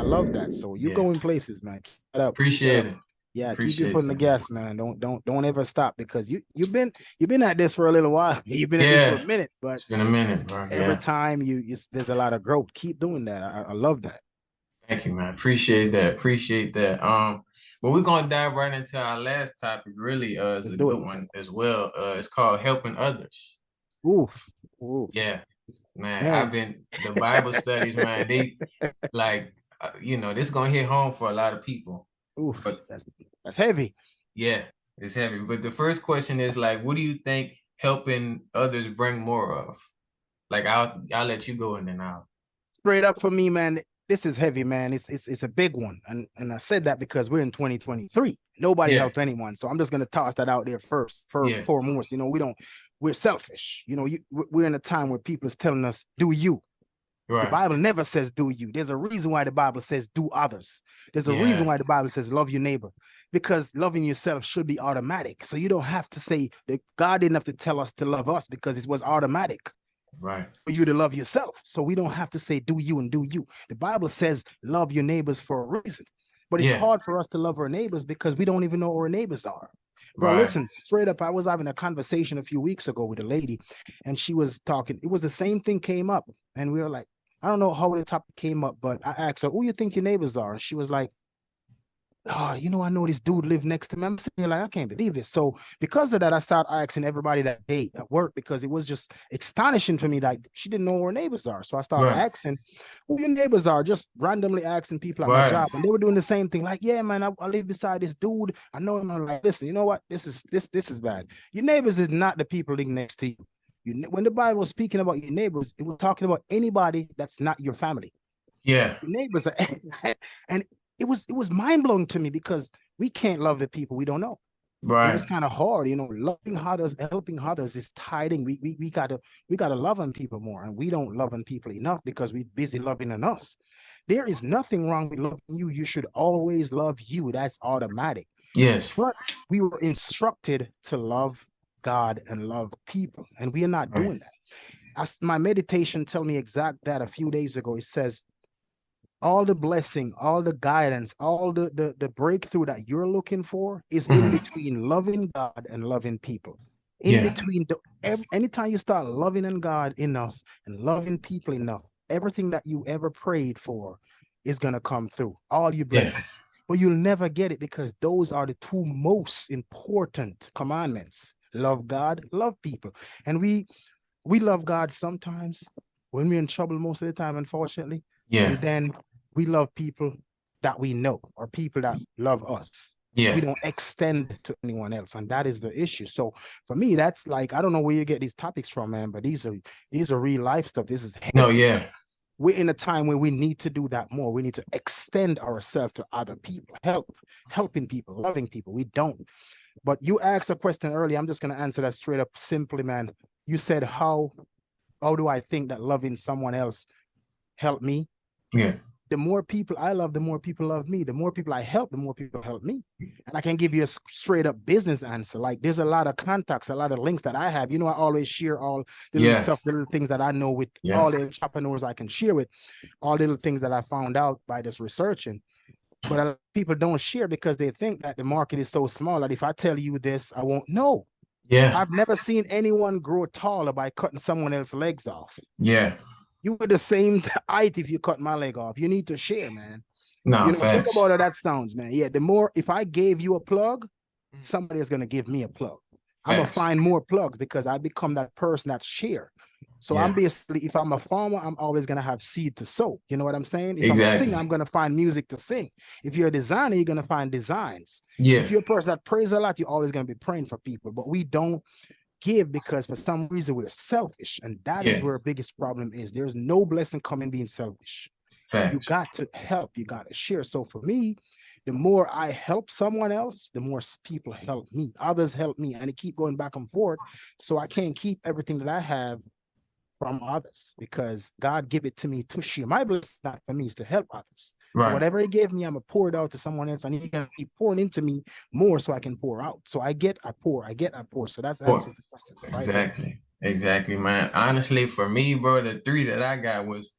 love that. So you Yeah. going places, man. Keep it up. Keep it Appreciate up. it. Yeah, keep your foot Appreciate in the that, man. gas, man. Don't ever stop because you've been at this for a little while. You've been at this for Yeah. a minute, but It's been a minute, bro. every Yeah. time there's a lot of growth. Keep doing that. I love that. Thank you, man. Appreciate that. Appreciate that. But we're gonna dive right into our last topic. Really, is Let's a do it. good one as well. It's called helping others. Oof, oof, Yeah, man. I've man. been the Bible studies, man. They like, this gonna hit home for a lot of people. Oof, But that's heavy. yeah, it's heavy. But the first question is like, what do you think helping others bring more of? Like, I'll let you go and then I'll. Straight up for me, man. This is heavy, man. It's a big one, and I said that because we're in 2023. Nobody Yeah, help anyone, so I'm just gonna toss that out there first, for yeah, foremost. We're selfish. We're in a time where people is telling us, "Do you." The right. Bible never says do you. There's a reason why the Bible says do others. There's a reason Yeah, why the Bible says love your neighbor, because loving yourself should be automatic. So you don't have to say that God didn't have to tell us to love us because it was automatic right. for you to love yourself. So we don't have to say do you and do you. The Bible says love your neighbors for a reason. But it's Yeah, hard for us to love our neighbors because we don't even know who our neighbors are. Bro, right. listen, straight up, I was having a conversation a few weeks ago with a lady, and she was talking. It was the same thing came up, and we were like, I don't know how the topic came up, but I asked her, "Who you think your neighbors are?" And she was like, "Oh, I know this dude lived next to me." I'm sitting here like, I can't believe this. So because of that, I started asking everybody that day at work because it was just astonishing for me that she didn't know where her neighbors are. So I started Right. asking who your neighbors are, just randomly asking people at my Right. job, and they were doing the same thing. Like, yeah, man, I live beside this dude. I know him. I'm like, listen, you know what? This is bad. Your neighbors is not the people living next to you. When the Bible was speaking about your neighbors, it was talking about anybody that's not your family. Yeah. Your neighbors are, and it was mind blowing to me because we can't love the people we don't know. It was Right. kind of hard, loving others, helping others is tiding. We gotta love on people more, and we don't love on people enough because we're busy loving on us. There is nothing wrong with loving you. You should always love you. That's automatic. Yes. But we were instructed to love God and love people, and we are not Right. doing that. As my meditation tell me exact that a few days ago. It says all the blessing, all the guidance, all the breakthrough that you're looking for is in Mhm. between loving God and loving people. In Yeah. between anytime you start loving in God enough and loving people enough, everything that you ever prayed for is gonna come through. All your Yeah. blessings. But you'll never get it because those are the two most important commandments. Love God, love people. And we love God sometimes when we're in trouble most of the time, unfortunately. Yeah. And then we love people that we know or people that love us. We Yeah. don't extend to anyone else. And that is the issue. So for me, that's like, I don't know where you get these topics from, man, but these are real life stuff. This is No, heavy. yeah. We're in a time where we need to do that more. We need to extend ourselves to other people, helping people, loving people. We don't. But you asked a question earlier. I'm just gonna answer that straight up simply, man. You said how do I think that loving someone else helped me? Yeah. The more people I love, the more people love me. The more people I help, the more people help me. And I can give you a straight up business answer. Like there's a lot of contacts, a lot of links that I have. I always share all the little Yeah. stuff, the little things that I know with Yeah. all the entrepreneurs I can share with, all the little things that I found out by this researching. But a lot of people don't share because they think that the market is so small that if I tell you this, I won't know. Yeah. I've never seen anyone grow taller by cutting someone else's legs off. Yeah. You were the same height if you cut my leg off. You need to share, man. No, Think facts. about how that sounds, man. Yeah, the more if I gave you a plug, somebody is gonna give me a plug. I'm gonna Facts. find more plugs because I become that person that share. So I'm Yeah. basically, if I'm a farmer, I'm always gonna have seed to sow. You know what I'm saying? If I'm a singer, Exactly. I'm gonna find music to sing. If you're a designer, you're gonna find designs. Yeah. If you're a person that prays a lot, you're always gonna be praying for people. But we don't give because for some reason we're selfish, and that is Yeah. where the biggest problem is. There's no blessing coming being selfish. You Facts. got to help, you got to share. So for me, the more I help someone else, the more people help me, others help me, and it keep going back and forth. So I can't keep everything that I have from others because God give it to me to share. My blessing not for me is to help others. So Right. whatever he gave me, I'm gonna pour it out to someone else, and he's gonna keep pouring into me more so I can pour out. So I get, I pour, I get, I pour. So that Or answers the question right there. exactly. Exactly, man. Honestly, for me, bro, the three that I got was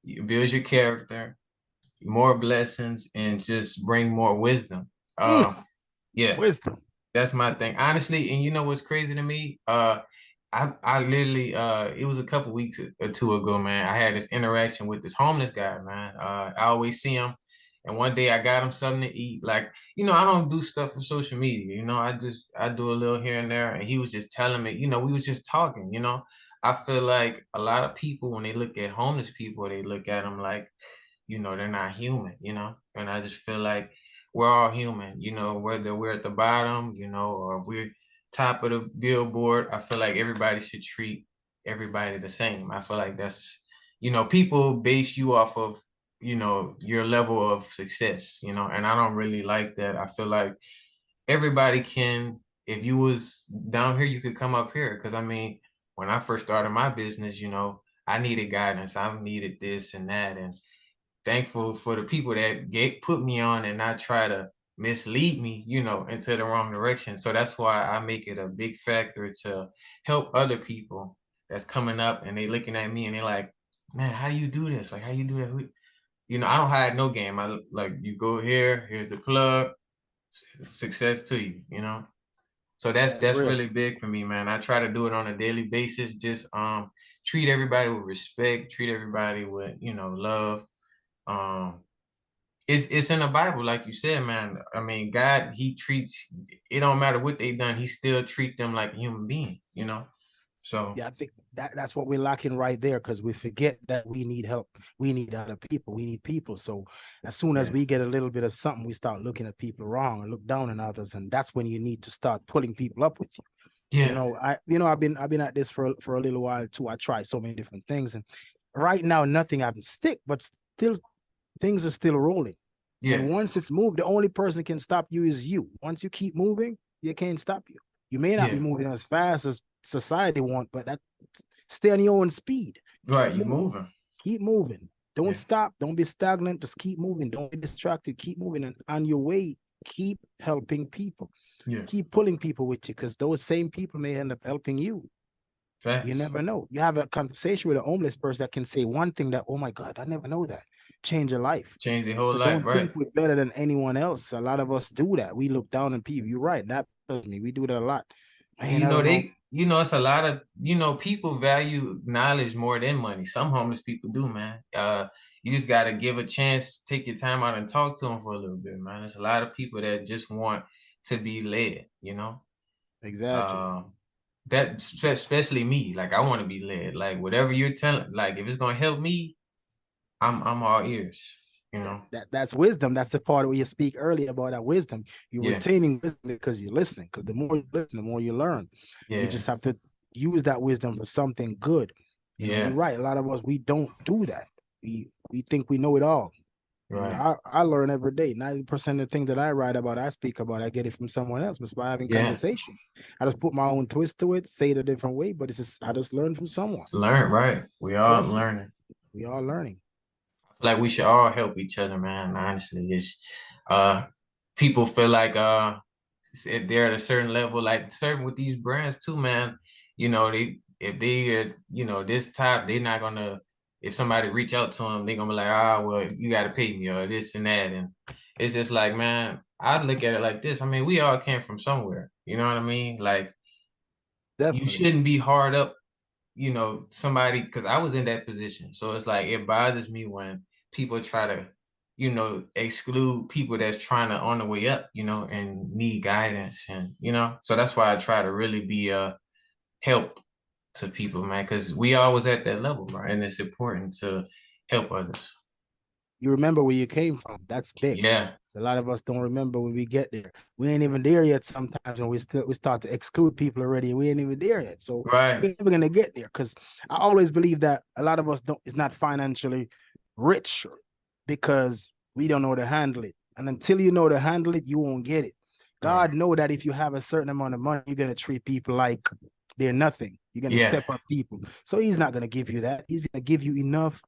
you build your character, more blessings, and just bring more wisdom. Mm, Yeah, wisdom. that's my thing, honestly. And you know what's crazy to me? I literally it was a couple weeks or two ago, man. I had this interaction with this homeless guy, man. I always see him, and one day I got him something to eat. Like, I don't do stuff for social media, I do a little here and there, and he was just telling me, we was just talking, I feel like a lot of people, when they look at homeless people, they look at them like, they're not human, and I just feel like we're all human, whether we're at the bottom, or if we're top of the billboard. I feel like everybody should treat everybody the same. I feel like that's, people base you off of, your level of success, and I don't really like that. I feel like everybody can, if you was down here, you could come up here. Cause I mean, when I first started my business, I needed guidance. I needed this and that. And thankful for the people that put me on and not try to mislead me, into the wrong direction. So that's why I make it a big factor to help other people that's coming up and they looking at me and they're like, man, how do you do this? Like, how you do that? I don't hide no game. I like, you go here, here's the plug, success to you, So That's that's real. really big for me, man. I try to do it on a daily basis. Just treat everybody with respect, treat everybody with, love. Um, it's in the Bible, like you said, man. I mean, God, he treats, it don't matter what they done, he still treat them like a human being. So Yeah, I think that's what we're lacking right there because we forget that we need help. We need other people. We need people. So as soon as yeah, we get a little bit of something, we start looking at people wrong and look down on others, and that's when you need to start pulling people up with you. yeah, I've been at this for a little while too. I tried so many different things, and right now nothing haven't stick, but still things are still rolling. yeah, And once it's moved, the only person can stop you is you. Once you keep moving, you can't stop you. You may not be yeah. moving as fast as society want, but that stay on your own speed. Right, Keep you moving. moving. Keep moving. Don't Yeah, stop. Don't be stagnant. Just keep moving. Don't be distracted. Keep moving. And on your way, keep helping people. yeah. Keep pulling people with you because those same people may end up helping you. You Facts. never know. You have a conversation with a homeless person that can say one thing that, oh my God, I never know that. Change your life. Change their whole So life, don't right? think we're better than anyone else. A lot of us do that. We look down on people. You're right. That does me. We do that a lot. And Man, I don't know. it's a lot of, people value knowledge more than money. Some homeless people do, man. You just got to give a chance, take your time out and talk to them for a little bit, man. There's a lot of people that just want to be led. Exactly. Um, that especially me, like I want to be led. Like whatever you're telling, like if it's gonna help me, I'm all ears. You That, know? that that's wisdom. That's the part where you speak earlier about that wisdom. You're Yeah, retaining wisdom because you're listening. Because the more you listen, the more you learn. You yeah, just have to use that wisdom for something good. You're yeah. right. A lot of us we don't do that. We think we know it all. Right. I learn every day. 90% of the things that I write about, I speak about, I get it from someone else just by having Yeah. conversation. I just put my own twist to it, say it a different way, but it's just I just learn from someone. Learn, right? We all Process. learning. We all learning. Like we should all help each other, man. Honestly, it's uh people feel like they're at a certain level, like certain with these brands too, man. They if they are, this top, they're not gonna, if somebody reach out to them, they're gonna be like, well, you gotta pay me or this and that. And it's just like, man, I look at it like this. I mean, we all came from somewhere, you know what I mean? Like you Definitely. shouldn't be hard up, somebody, because I was in that position. So it's like it bothers me when people try to, exclude people that's trying to on the way up, and need guidance. And, so that's why I try to really be a help to people, man, because we always at that level, right? And it's important to help others. You remember where you came from. That's big. Yeah, A lot of us don't remember when we get there. We ain't even there yet sometimes when we start to exclude people already and we ain't even there yet. So right. we're never gonna get there because I always believe that a lot of us don't is not financially rich because we don't know to handle it. And until you know to handle it, you won't get it. Right. God know that if you have a certain amount of money, you're gonna treat people like they're nothing. You're gonna Yeah, step up people. So he's not gonna give you that. He's gonna give you enough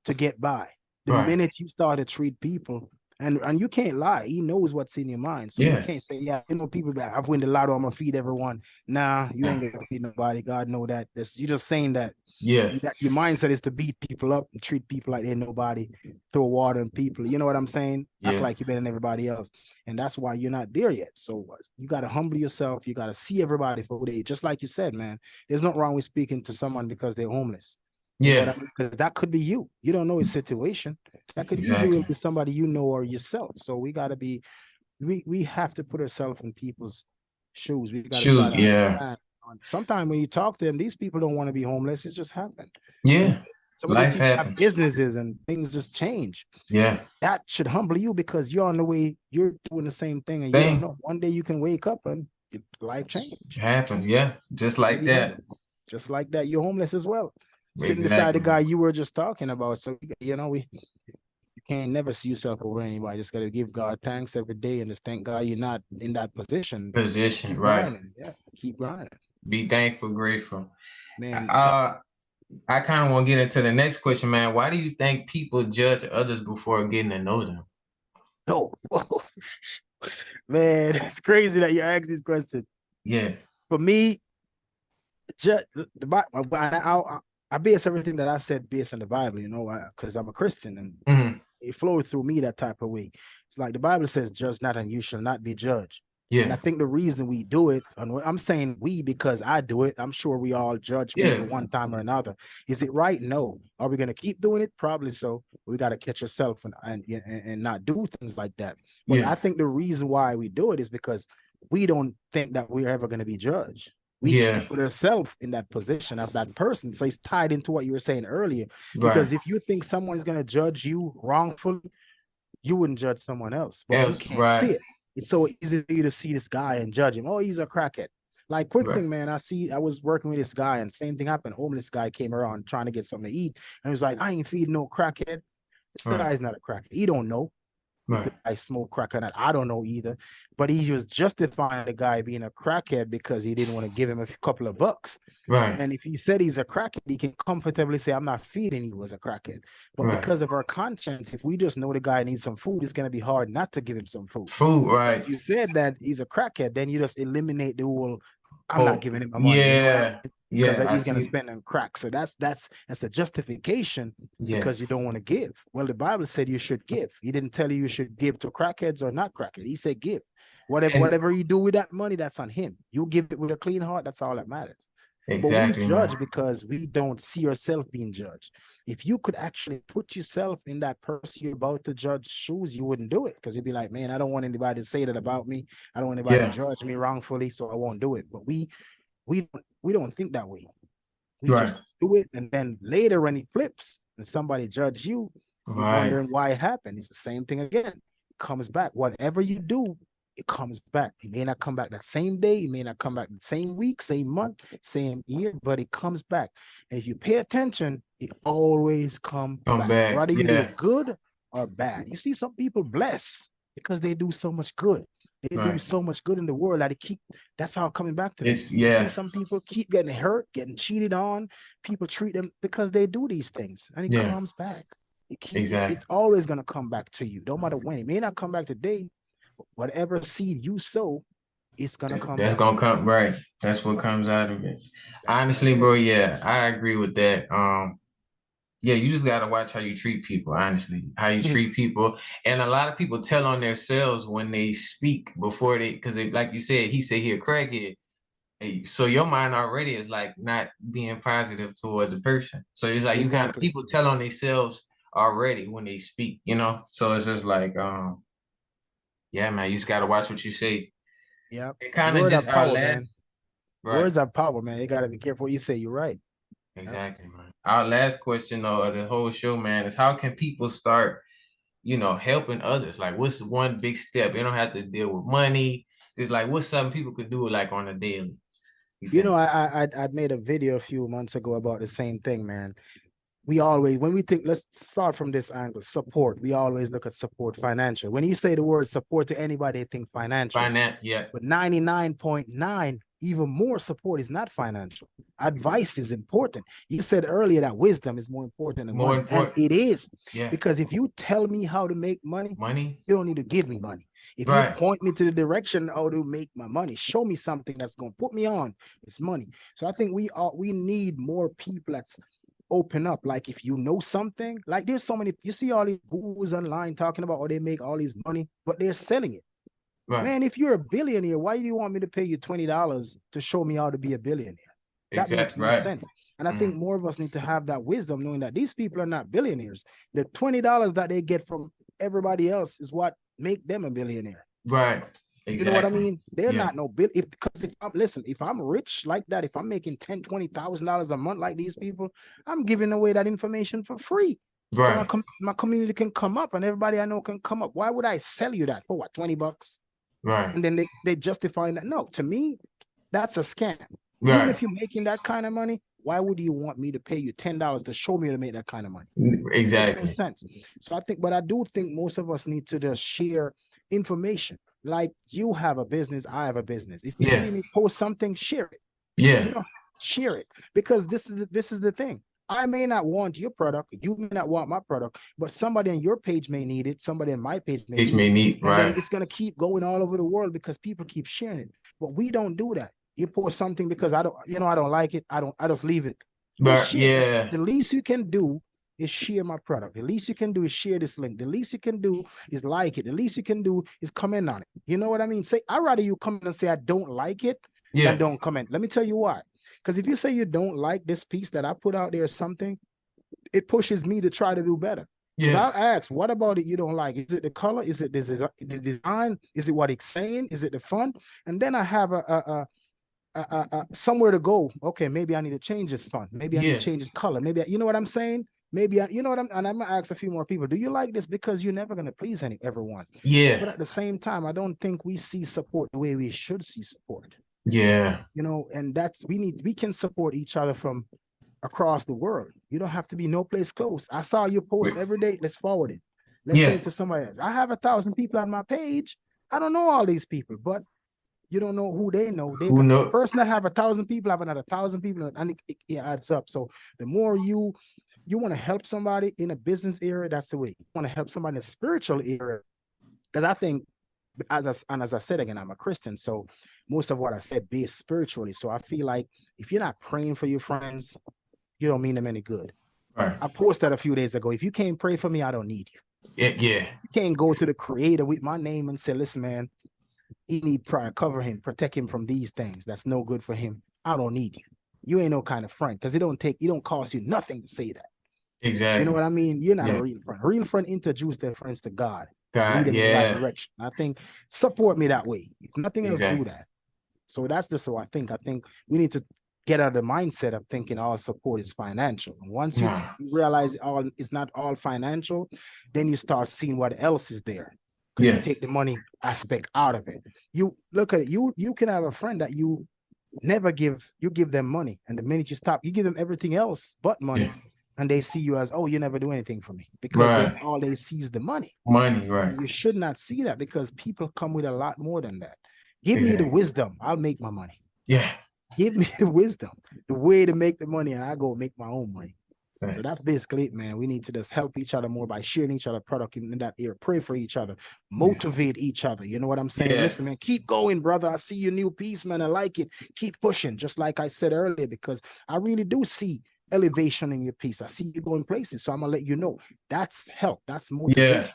to get by. The right. minute you start to treat people And you can't lie. He knows what's in your mind. So you Yeah. can't say, yeah, people that I've won the lotto, I'm gonna feed everyone. Nah, you ain't gonna feed nobody. God know that. You're just saying that Yeah. that your mindset is to beat people up and treat people like they're nobody, throw water on people. You know what I'm saying? Act Yeah. like you're better than everybody else. And that's why you're not there yet. So you gotta humble yourself. You gotta see everybody for who they just like you said, man. There's nothing wrong with speaking to someone because they're homeless. You know what Yeah. I mean? Because that could be you. You don't know his situation. That could easily Exactly. be somebody you know or yourself. So we gotta be we have to put ourselves in people's shoes. We got to try Shoot. to Yeah. understand. Sometimes when you talk to them, these people don't want to be homeless. It's just happened. And Yeah. some of these Life people have happens. businesses and things just change. Yeah. That should humble you because you're on the way, you're doing the same thing and you don't Thing know. One day you can wake up and life change. happens. Yeah. Just You like be that. homeless. Just like that, you're homeless as well. Sitting beside the Exactly. guy you were just talking about. So, we you can't never see yourself over anybody. Just gotta give God thanks every day and just thank God you're not in that position. Position. Keep Right. grinding. Yeah, keep grinding. Be thankful, grateful. Man, Uh, I kind of want to get into the next question, man. Why do you think people judge others before getting to know them? oh, man, it's crazy that you ask this question. Yeah. For me, just the Bible, I base everything that I said based on the Bible, because I'm a Christian and Hmm. it flowed through me that type of way. It's like the Bible says, judge not and you shall not be judged. And Yeah. I think the reason we do it, and I'm saying we because I do it, I'm sure we all judge Yeah. people one time or another. Is it right? No. Are we going to keep doing it? Probably so. We got to catch ourselves and not do things like that. But Yeah. I think the reason why we do it is because we don't think that we're ever going to be judged. We Yeah. can't put ourselves in that position of that person. So it's tied into what you were saying earlier. Right. Because if you think someone is going to judge you wrongfully, you wouldn't judge someone else, but you Else. can't see Right. it. It's so easy for you to see this guy and judge him. Oh, he's a crackhead. Like quick Right. thing, man. I was working with this guy, and same thing happened. Homeless guy came around trying to get something to eat, and he was like, "I ain't feeding no crackhead. This Right. guy's not a crackhead. He don't know if the Right. guy smoked crack or not. I don't know either. But he was justifying the guy being a crackhead because he didn't want to give him a couple of bucks. Right. And if he said he's a crackhead, he can comfortably say, I'm not feeding you as a crackhead. But Right. because of our conscience, if we just know the guy needs some food, it's going to be hard not to give him some food. Food. But Right. if you said that he's a crackhead, then you just eliminate the whole, I'm not Oh. giving him my money. You know what I Yeah. mean? Because Yeah. I he's going to see. spend on crack. So that's a justification Yeah. because you don't want to give. Well, the Bible said you should give. He didn't tell you should give to crackheads or not crackheads. He said give. Whatever And whatever you do with that money, that's on him. You give it with a clean heart. That's all that matters. But we exactly, man. judge because we don't see ourselves being judged. If you could actually put yourself in that person you're about to judge shoes, you wouldn't do it because you'd be like, man, I don't want anybody to say that about me. I don't want anybody to Yeah. judge me wrongfully, so I won't do it. But we don't think that way. We Right. just do it, and then later when it flips and somebody judge you, you're Right. wondering why it happened. It's the same thing again. It comes back. Whatever you do, it comes back. It may not come back that same day. It may not come back the same week, same month, same year, but it comes back. And if you pay attention, it always comes Come back. back. Whether you do Yeah. it good or bad. You see some people bless because they do so much good. They do Right. so much good in the world that it keep that's how coming back to them. It's You see yeah. some people keep getting hurt, getting cheated on. People treat them because they do these things and it Yeah. comes back. It's Exactly. always gonna come back to you, no matter when. It may not come back today, but whatever seed you sow, it's gonna come That's back. gonna come right. That's what comes out of it. That's Honestly, it. bro, yeah, I agree with that. Yeah, you just gotta watch how you treat people, honestly. How you treat people. And a lot of people tell on themselves when they speak before they because like you said, he said he a crackhead. So your mind already is like not being positive toward the person. So it's like you kind of Exactly. people tell on themselves already when they speak. So it's just like yeah, man, you just gotta watch what you say. Yep. And kind of Word just of our power, man. last right. Words are power, man. You gotta be careful what you say. You're right. Yep. Exactly, man. Our last question though of the whole show, man, is how can people start, helping others? Like what's one big step? They don't have to deal with money. It's like what's something people could do like on a daily, you You know, think? I made a video a few months ago about the same thing, man. we always, when we think, let's start from this angle, support, we always look at support financial. When you say the word support to anybody, they think financial. Finance, yeah. But 99.9, even more support is not financial. Advice is important. You said earlier that wisdom is more important than More money. And important. it is. Yeah. Because if you tell me how to make money, Money. you don't need to give me money. If you Right. point me to the direction how to make my money, show me something that's going to put me on, it's money. So I think we need more people that's open up. Like if you know something, like there's so many, you see all these gurus online talking about how they make all these money, but they're selling it. Right. Man, if you're a billionaire, why do you want me to pay you $20 to show me how to be a billionaire? That makes Exactly. no Right. sense. And I think more of us need to have that wisdom, knowing that these people are not billionaires. The $20 that they get from everybody else is what make them a billionaire. Right. Exactly. You know what I mean? They're Yeah. not no bill. Because if I'm, listen, if I'm rich like that, if I'm making $10,000, $20,000 a month like these people, I'm giving away that information for free. Right. So my community can come up and everybody I know can come up. Why would I sell you that for what, $20? Right. And then they justify that. No, to me, that's a scam. Right. Even if you're making that kind of money, why would you want me to pay you $10 to show me to make that kind of money? Exactly. Makes no sense. So I think, but I do think most of us need to just share information. Like you have a business, I have a business. If you see me post something, share it. Yeah. You know, share it, because this is the thing. I may not want your product, you may not want my product, but somebody on your page may need it, somebody on my page may need it, and then it's gonna keep going all over the world because people keep sharing it. But we don't do that. You post something because I don't like it, I just leave it. But yeah, the least you can do is share my product. The least you can do is share this link. The least you can do is like it. The least you can do is comment on it. You know what I mean? Say, I'd rather you come and say I don't like it than don't comment. Let me tell you why. Because if you say you don't like this piece that I put out there or something, it pushes me to try to do better. Because I'll ask, what about it you don't like? Is it the color? Is it the design? Is it what it's saying? Is it the fun? And then I have somewhere to go. Okay, maybe I need to change this font. Maybe I need to change this color. Maybe you know what I'm saying? Maybe you know what and I'm gonna ask a few more people. Do you like this? Because you're never gonna please everyone. Yeah. But at the same time, I don't think we see support the way we should see support. Yeah. You know, and we can support each other from across the world. You don't have to be no place close. I saw your post every day. Let's forward it. Let's send it to somebody else. I have 1,000 people on my page. I don't know all these people, but you don't know who they know. The person that have 1,000 people have another 1,000 people, and it adds up. So the more you want to help somebody in a business area, that's the way. You want to help somebody in a spiritual area, because I think, as I said again, I'm a Christian, so most of what I said based spiritually. So I feel like if you're not praying for your friends, you don't mean them any good. Right. I posted a few days ago, if you can't pray for me, I don't need you. Yeah. You can't go to the creator with my name and say, listen, man, he need prayer, cover him, protect him from these things. That's no good for him. I don't need you. You ain't no kind of friend, because it don't cost you nothing to say that. Exactly. You know what I mean? You're not a real friend. A real friend introduce their friends to God. Lead them in the right direction. I think support me that way. If nothing else, do that. So that's just what I think. I think we need to get out of the mindset of thinking all support is financial. And once you realize it's not all financial, then you start seeing what else is there. Because you take the money aspect out of it. You look at it, you can have a friend that you never give them money. And the minute you stop, you give them everything else but money. And they see you as, oh, you never do anything for me. Because all they see is the money. Money, right. And you should not see that, because people come with a lot more than that. Give me the wisdom. I'll make my money. Yeah. Give me the wisdom, the way to make the money, and I go make my own money. So that's basically it, man. We need to just help each other more by sharing each other product in that area. Pray for each other, motivate each other. You know what I'm saying? Listen, man, keep going, brother. I see your new piece, man. I like it. Keep pushing, just like I said earlier, because I really do see elevation in your piece. I see you going places. So I'm gonna let you know that's help. That's motivation.